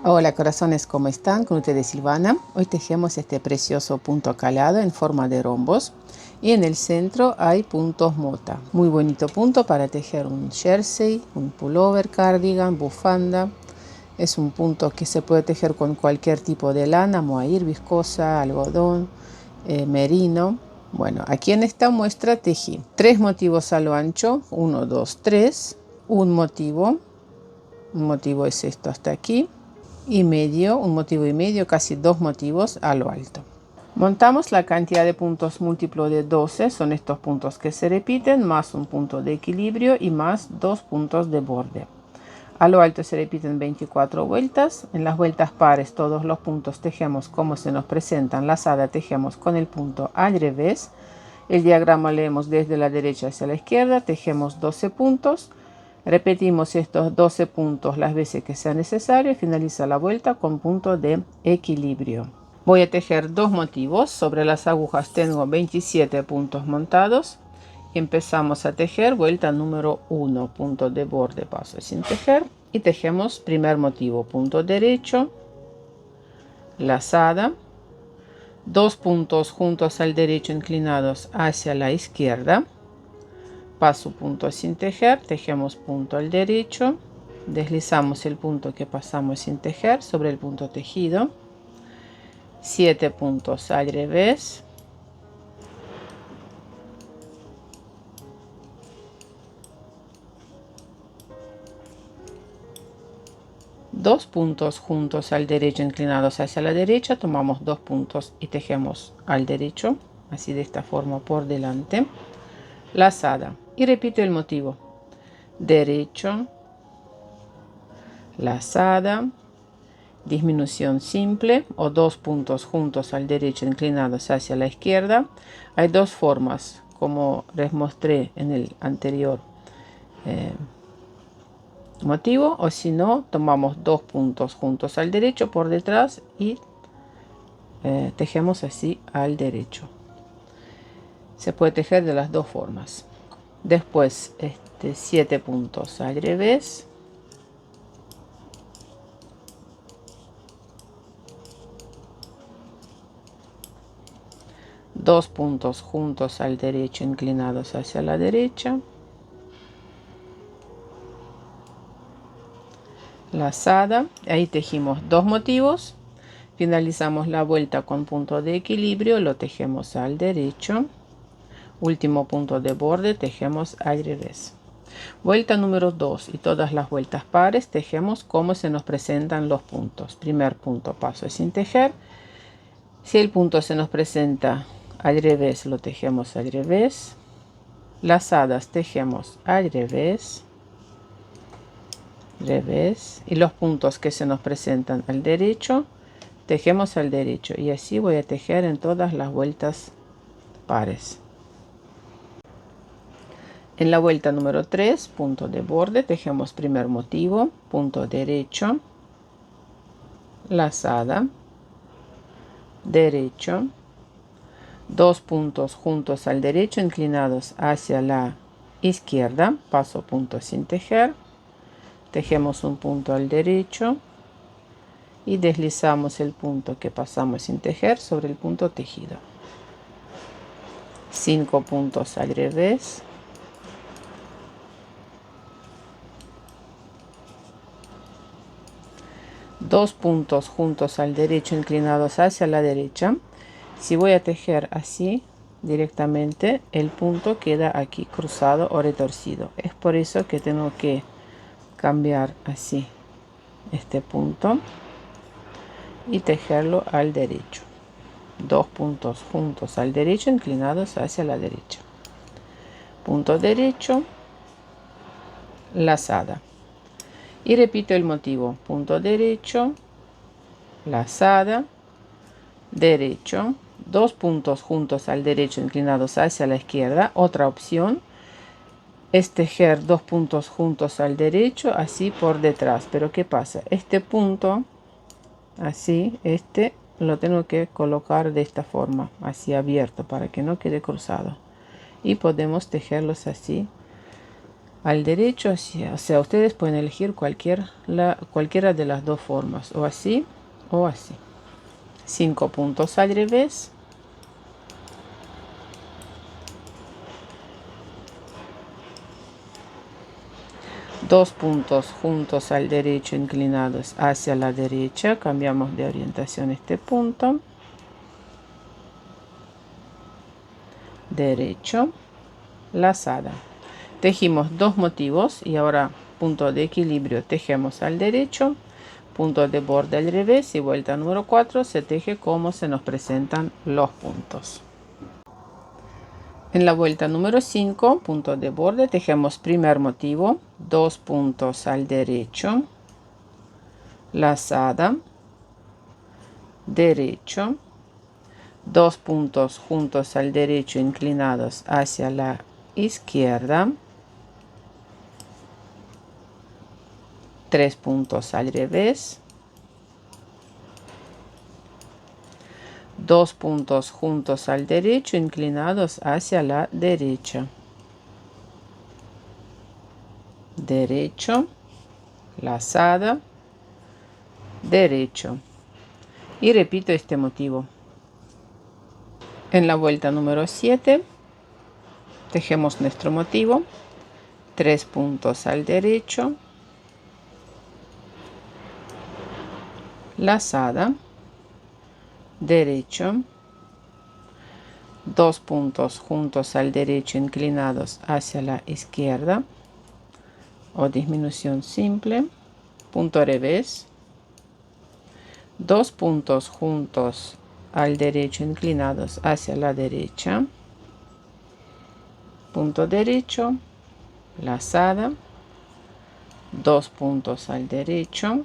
Hola corazones, ¿cómo están? Con ustedes Silvana. Hoy tejemos este precioso punto calado en forma de rombos y en el centro hay puntos mota. Muy bonito punto para tejer un jersey, un pullover, cardigan, bufanda. Es un punto que se puede tejer con cualquier tipo de lana, mohair, viscosa, algodón, merino. Bueno, aquí en esta muestra tejí 3 motivos a lo ancho, 1, 2, 3, un motivo es esto hasta aquí y medio, un motivo y medio, casi 2 motivos a lo alto. Montamos la cantidad de puntos múltiplo de 12, son estos puntos que se repiten, más un punto de equilibrio y más 2 puntos de borde. A lo alto se repiten 24 vueltas, en las vueltas pares todos los puntos tejemos como se nos presentan, lazada tejemos con el punto al revés, el diagrama leemos desde la derecha hacia la izquierda, tejemos 12 puntos, repetimos estos 12 puntos las veces que sea necesario y finaliza la vuelta con punto de equilibrio. Voy a tejer 2 motivos, sobre las agujas tengo 27 puntos montados. Empezamos a tejer vuelta número 1, punto de borde, paso sin tejer y tejemos primer motivo, punto derecho, lazada, 2 puntos juntos al derecho inclinados hacia la izquierda, paso punto sin tejer, tejemos punto al derecho, deslizamos el punto que pasamos sin tejer sobre el punto tejido, 7 puntos al revés, dos puntos juntos al derecho inclinados hacia la derecha, tomamos 2 puntos y tejemos al derecho, así de esta forma por delante, lazada y repito el motivo, derecho, lazada, disminución simple o 2 puntos juntos al derecho inclinados hacia la izquierda. Hay 2 formas como les mostré en el anterior motivo, o si no tomamos 2 puntos juntos al derecho por detrás y tejemos así al derecho. Se puede tejer de las 2 formas. Después 7 puntos al revés, dos puntos juntos al derecho inclinados hacia la derecha, lazada, ahí tejimos 2 motivos, finalizamos la vuelta con punto de equilibrio, lo tejemos al derecho, último punto de borde, tejemos al revés. Vuelta número 2 y todas las vueltas pares tejemos como se nos presentan los puntos. Primer punto, paso sin tejer. Si el punto se nos presenta al revés, lo tejemos al revés. Lazadas tejemos al revés, revés, y los puntos que se nos presentan al derecho tejemos al derecho, y así voy a tejer en todas las vueltas pares. En la vuelta número 3, punto de borde, tejemos primer motivo, punto derecho, lazada, derecho, 2 puntos juntos al derecho inclinados hacia la izquierda, paso punto sin tejer, tejemos un punto al derecho y deslizamos el punto que pasamos sin tejer sobre el punto tejido. 5 puntos al revés, dos puntos juntos al derecho inclinados hacia la derecha. Si voy a tejer así directamente, el punto queda aquí cruzado o retorcido, es por eso que tengo que cambiar así este punto y tejerlo al derecho, 2 puntos juntos al derecho inclinados hacia la derecha, punto derecho, lazada, y repito el motivo, punto derecho, lazada, derecho, 2 puntos juntos al derecho inclinados hacia la izquierda. Otra opción es tejer 2 puntos juntos al derecho así por detrás, pero ¿qué pasa? Este punto así, lo tengo que colocar de esta forma, así abierto, para que no quede cruzado, y podemos tejerlos así al derecho, así, o sea, ustedes pueden elegir cualquiera de las dos formas, o así o así. 5 puntos al revés, 2 puntos juntos al derecho inclinados hacia la derecha, cambiamos de orientación este punto, derecho, lazada. Tejimos 2 motivos y ahora punto de equilibrio, tejemos al derecho, punto de borde al revés y vuelta número 4 se teje como se nos presentan los puntos. En la vuelta número 5, punto de borde, tejemos primer motivo, 2 puntos al derecho, lazada, derecho, 2 puntos juntos al derecho inclinados hacia la izquierda, 3 puntos al revés, 2 puntos juntos al derecho inclinados hacia la derecha, derecho, lazada, derecho, y repito este motivo. En la vuelta número 7 tejemos nuestro motivo, 3 puntos al derecho, lazada, derecho, 2 puntos juntos al derecho inclinados hacia la izquierda o disminución simple, punto revés, 2 puntos juntos al derecho inclinados hacia la derecha, punto derecho, lazada, 2 puntos al derecho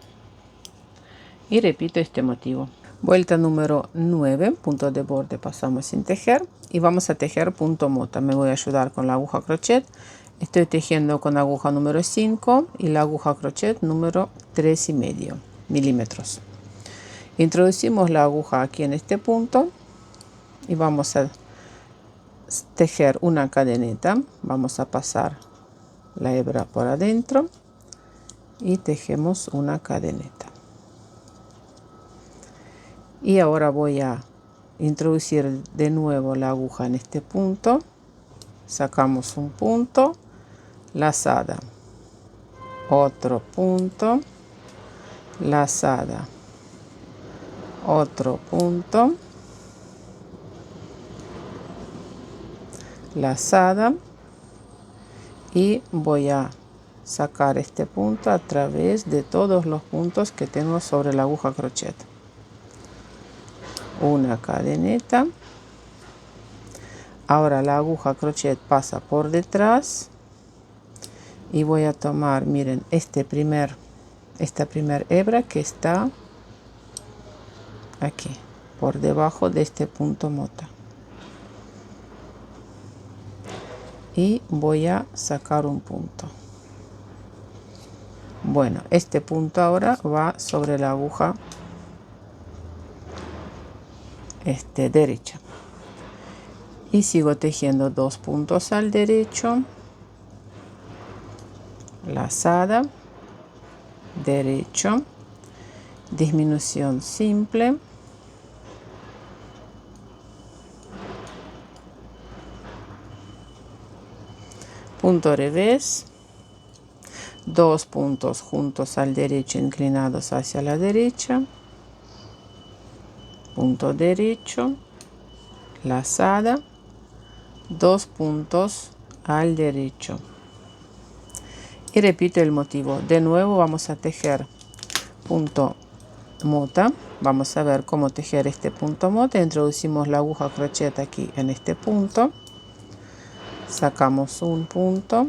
y repito este motivo. Vuelta número 9, punto de borde, pasamos sin tejer y vamos a tejer punto mota. Me voy a ayudar con la aguja crochet. Estoy tejiendo con aguja número 5 y la aguja crochet número 3,5 milímetros. Introducimos la aguja aquí en este punto y vamos a tejer una cadeneta. Vamos a pasar la hebra por adentro y tejemos una cadeneta. Y ahora voy a introducir de nuevo la aguja en este punto, sacamos un punto, lazada, otro punto, lazada, otro punto, lazada, y voy a sacar este punto a través de todos los puntos que tengo sobre la aguja crochet. Una cadeneta. Ahora la aguja crochet pasa por detrás y voy a tomar, miren, esta primer hebra que está aquí por debajo de este punto mota y voy a sacar un punto. Bueno, este punto ahora va sobre la aguja derecha y sigo tejiendo 2 puntos al derecho, lazada, derecho, disminución simple, punto revés, 2 puntos juntos al derecho inclinados hacia la derecha, punto derecho, lazada, 2 puntos al derecho y repito el motivo. De nuevo vamos a tejer punto mota. Vamos a ver cómo tejer este punto mota. Introducimos la aguja crochet aquí en este punto, sacamos un punto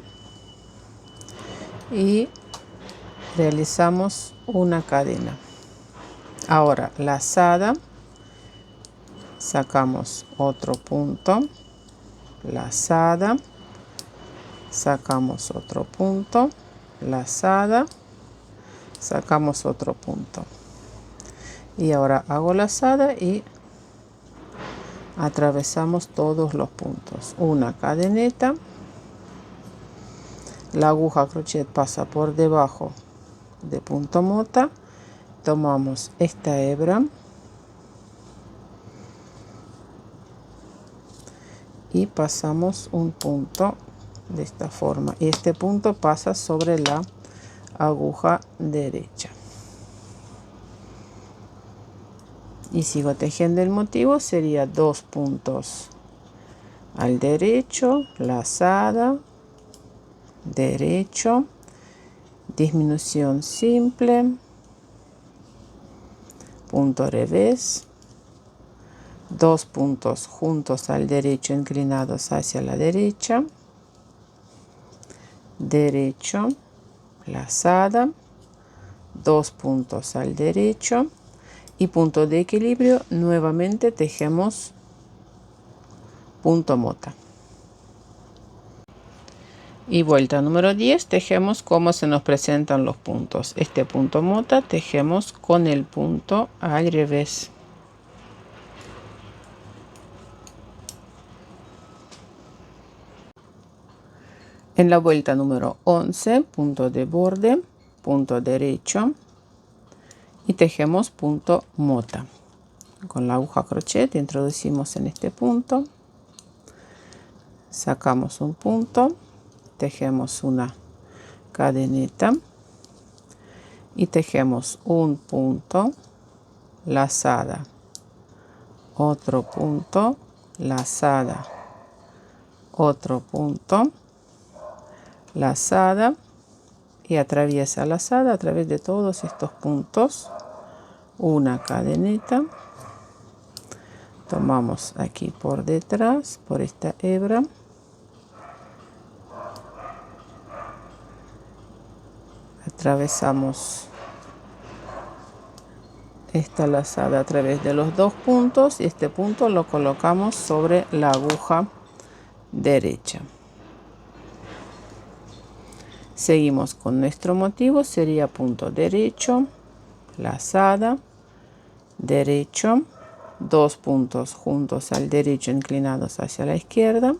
y realizamos una cadena. Ahora lazada, sacamos otro punto, lazada, sacamos otro punto, lazada, sacamos otro punto y ahora hago lazada y atravesamos todos los puntos, una cadeneta, la aguja crochet pasa por debajo de punto mota, tomamos esta hebra y pasamos un punto de esta forma, y este punto pasa sobre la aguja derecha y sigo tejiendo el motivo. Sería 2 puntos al derecho, lazada, derecho, disminución simple, punto revés, 2 puntos juntos al derecho inclinados hacia la derecha, derecho, lazada, 2 puntos al derecho y punto de equilibrio. Nuevamente tejemos punto mota y vuelta número 10. Tejemos como se nos presentan los puntos. Este punto mota tejemos con el punto al revés. En la vuelta número 11, punto de borde, punto derecho y tejemos punto mota. Con la aguja crochet introducimos en este punto, sacamos un punto, tejemos una cadeneta y tejemos un punto, lazada, otro punto, lazada, otro punto, lazada y atraviesa lazada a través de todos estos puntos, una cadeneta, tomamos aquí por detrás por esta hebra, atravesamos esta lazada a través de los dos puntos y este punto lo colocamos sobre la aguja derecha. Seguimos con nuestro motivo. Sería punto derecho, lazada, derecho, 2 puntos juntos al derecho inclinados hacia la izquierda,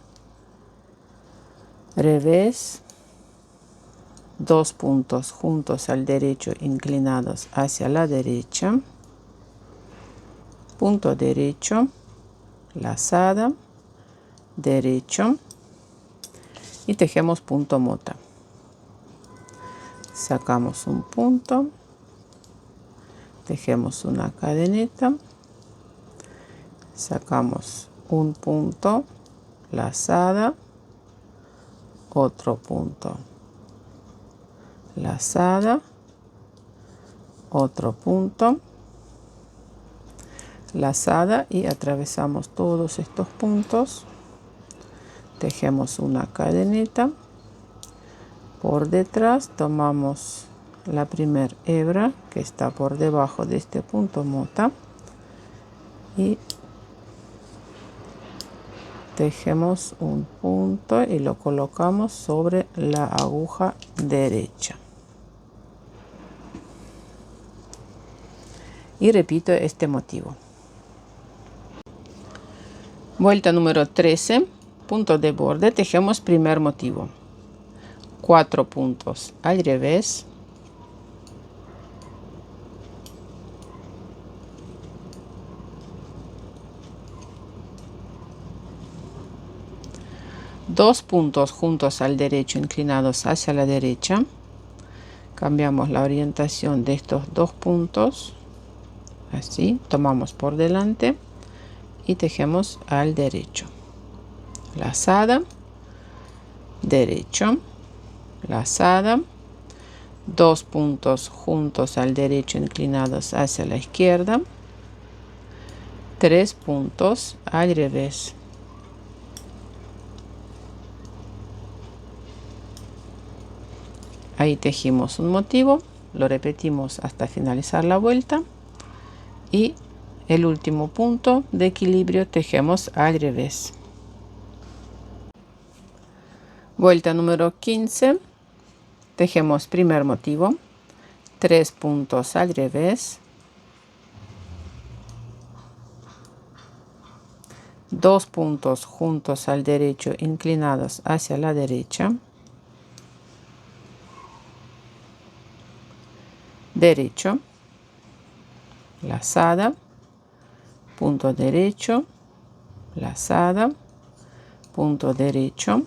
revés, 2 puntos juntos al derecho inclinados hacia la derecha, punto derecho, lazada, derecho y tejemos punto mota. Sacamos un punto, tejemos una cadeneta, sacamos un punto, lazada, otro punto, lazada, otro punto, lazada y atravesamos todos estos puntos, tejemos una cadeneta. Por detrás tomamos la primera hebra que está por debajo de este punto mota y tejemos un punto y lo colocamos sobre la aguja derecha. Y repito este motivo. Vuelta número 13, punto de borde, tejemos primer motivo. 4 puntos al revés, dos puntos juntos al derecho inclinados hacia la derecha, cambiamos la orientación de estos dos puntos, así, tomamos por delante y tejemos al derecho, lazada, derecho, lazada, 2 puntos juntos al derecho inclinados hacia la izquierda, 3 puntos al revés, ahí tejimos un motivo, lo repetimos hasta finalizar la vuelta y el último punto de equilibrio tejemos al revés. Vuelta número 15, tejemos primer motivo, 3 puntos al revés, 2 puntos juntos al derecho inclinados hacia la derecha, derecho, lazada, punto derecho, lazada, punto derecho,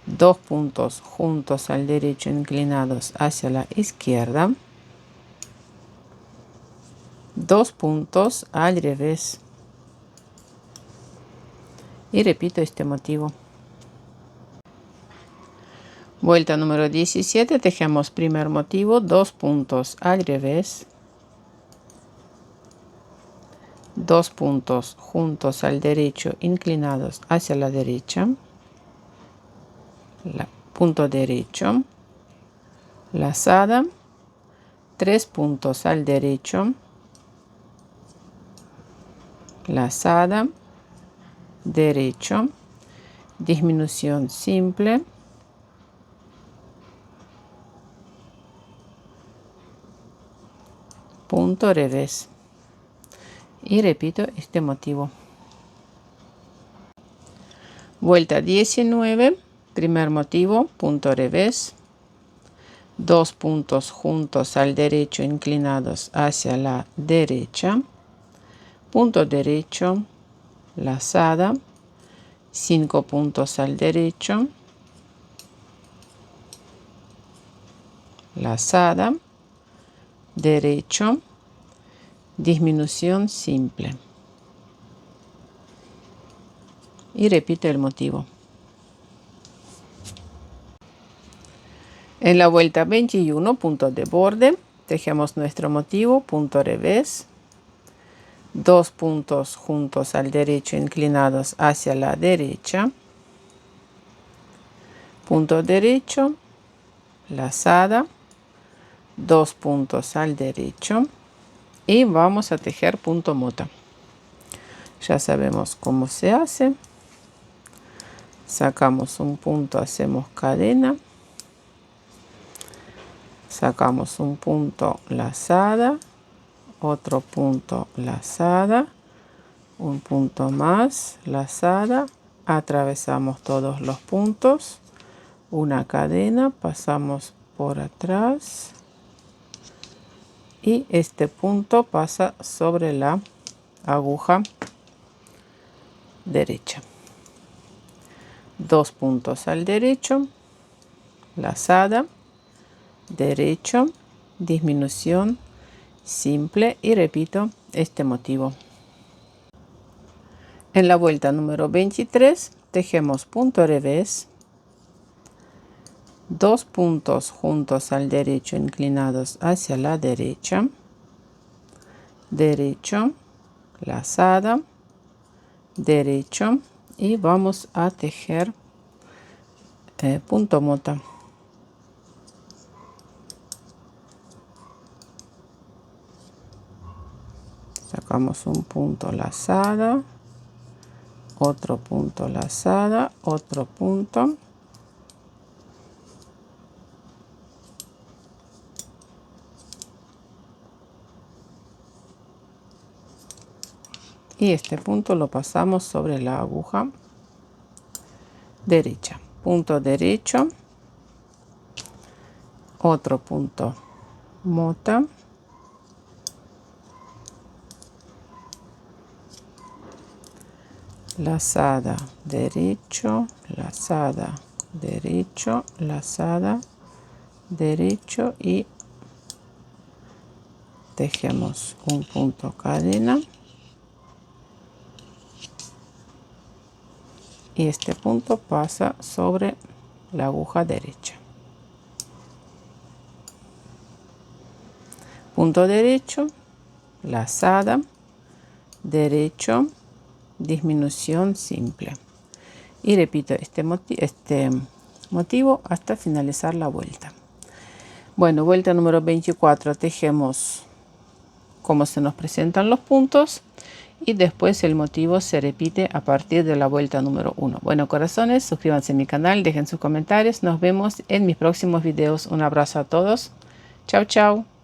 2 puntos juntos al derecho inclinados hacia la izquierda, 2 puntos al revés, y repito este motivo. Vuelta número 17, tejemos primer motivo, 2 puntos al revés, 2 puntos juntos al derecho inclinados hacia la derecha, punto derecho, lazada, 3 puntos al derecho, lazada, derecho, disminución simple, punto revés, y repito este motivo. Vuelta 19, primer motivo, punto revés, 2 puntos juntos al derecho inclinados hacia la derecha, punto derecho, lazada, 5 puntos al derecho, lazada, derecho, disminución simple, y repito el motivo. En la vuelta 21, punto de borde, tejemos nuestro motivo, punto revés, 2 puntos juntos al derecho inclinados hacia la derecha, punto derecho, lazada, 2 puntos al derecho, y vamos a tejer punto mota. Ya sabemos cómo se hace. Sacamos un punto, hacemos cadena, sacamos un punto, lazada, otro punto, lazada, un punto más, lazada, atravesamos todos los puntos, una cadena, pasamos por atrás y este punto pasa sobre la aguja derecha. 2 puntos al derecho, lazada, derecho, disminución simple, y repito este motivo. En la vuelta número 23 tejemos punto revés, 2 puntos juntos al derecho inclinados hacia la derecha, derecho, lazada, derecho, y vamos a tejer punto mota. Sacamos un punto, lazada, otro punto, lazada, otro punto, y este punto lo pasamos sobre la aguja derecha, punto derecho, otro punto mota, lazada, derecho, lazada, derecho, lazada, derecho, y tejemos un punto cadena, y este punto pasa sobre la aguja derecha, punto derecho, lazada, derecho, disminución simple, y repito este motivo hasta finalizar la vuelta. Bueno, vuelta número 24, tejemos como se nos presentan los puntos, y después el motivo se repite a partir de la vuelta número 1. Bueno, corazones, suscríbanse a mi canal, dejen sus comentarios, nos vemos en mis próximos videos. Un abrazo a todos, chao chao.